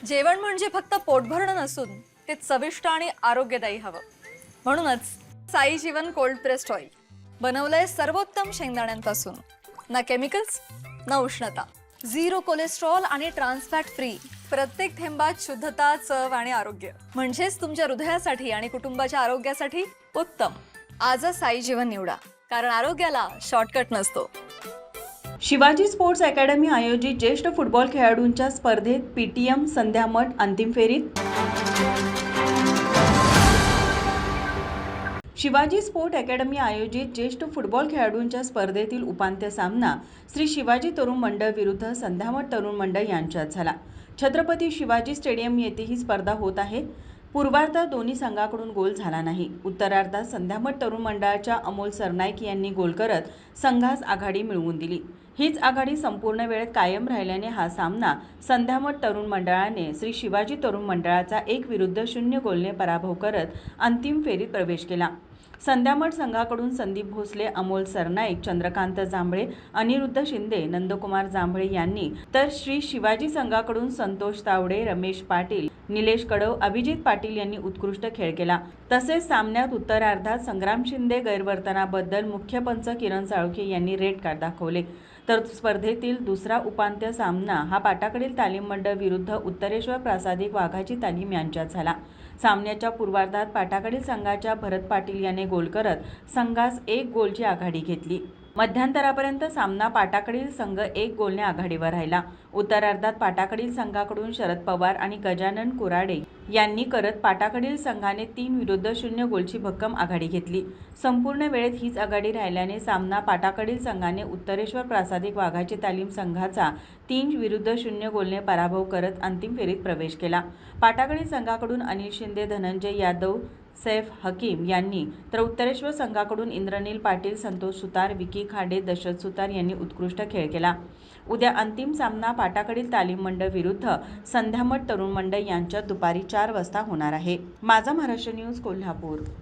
जेवण म्हणजे फक्त पोटभरणं नसून ते चविष्ट आणि आरोग्यदायी हवं. म्हणूनच साई जीवन कोल्ड प्रेस्ड ऑइल बनवलंय सर्वोत्तम शेंगदाण्यांपासून. ना केमिकल्स ना उष्णता, झिरो कोलेस्ट्रॉल आणि ट्रान्सफॅट फ्री. प्रत्येक थेंबात शुद्धता, चव आणि आरोग्य. म्हणजेच तुमच्या हृदयासाठी आणि कुटुंबाच्या आरोग्यासाठी उत्तम. आजच साई जीवन निवडा, कारण आरोग्याला शॉर्टकट नसतो. शिवाजी स्पोर्ट्स अकॅडमी आयोजित ज्येष्ठ फुटबॉल खेळाडूंच्या स्पर्धेत पीटीएम संध्यामठ अंतिम फेरीत. शिवाजी स्पोर्ट अकॅडमी आयोजित ज्येष्ठ फुटबॉल खेळाडूंच्या स्पर्धेतील उपांत्य सामना श्री शिवाजी तरुण मंडळ विरुद्ध संध्यामठ तरुण मंडळ यांच्यात झाला. छत्रपती शिवाजी स्टेडियम येथे ही स्पर्धा होत आहे. पूर्वार्धात दोन्ही संघाकडून गोल झाला नाही. उत्तरार्धात संध्यामठ तरुण मंडळाच्या अमोल सरनाईक यांनी गोल करत संघास आघाडी मिळवून दिली. हीच आघाडी संपूर्ण वेळेत कायम राहिल्याने हा सामना संध्यामठ तरुण मंडळाने श्री शिवाजी तरुण मंडळाचा 1-0 गोलने पराभव करत अंतिम फेरीत प्रवेश केला. संध्यामठ संघाकडून संदीप भोसले, अमोल सरनाईक, चंद्रकांत जांभळे, अनिरुद्ध शिंदे, नंदकुमार जांभळे यांनी, तर श्री शिवाजी संघाकडून संतोष तावडे, रमेश पाटील, निलेश कडव, अभिजित पाटील यांनी उत्कृष्ट खेळ केला. तसेच सामन्यात उत्तरार्धात संग्राम शिंदे गैरवर्तनाबद्दल मुख्य पंच किरण साळुंखे यांनी रेड कार्ड दाखवले. तर स्पर्धेतील दुसरा उपांत्य सामना हा पाटाकडील तालीम मंडळ विरुद्ध उत्तरेश्वर प्रासादिक वाघाची तालीम यांच्यात झाला. सामन्याच्या पूर्वार्धात पाटाकडील संघाच्या भरत पाटील याने गोल करत संघास 1 गोलची आघाडी घेतली. मध्यांतरापर्यंत सामना पाटाकडील संघ 1 गोलने आघाडीवर राहिला. उत्तरार्धात पाटाकडील संघाकडून शरद पवार आणि गजानन कुराडे यांनी करत पाटाकडील संघाने 3-0 गोलची भक्कम आघाडी घेतली. संपूर्ण वेळेत हीच आघाडी राहिल्याने सामना पाटाकडील संघाने उत्तरेश्वर प्रासादिक वाघाची तालीम संघाचा 3-0 गोलने पराभव करत अंतिम फेरीत प्रवेश केला. पाटाकडील संघाकडून अनिल शिंदे, धनंजय यादव, सैफ हकीम यांनी, तर उत्तरेश्वर संघाकडून इंद्रनील पाटील, संतोष सुतार, विकी खाडे, दशरथ सुतार यांनी उत्कृष्ट खेळ केला. उद्या अंतिम सामना पाटाकडील तालीम मंडळ विरुद्ध संध्यामठ तरुण मंडळ यांच्यात दुपारी 4 वाजता होणार आहे. माझा महाराष्ट्र न्यूज, कोल्हापूर.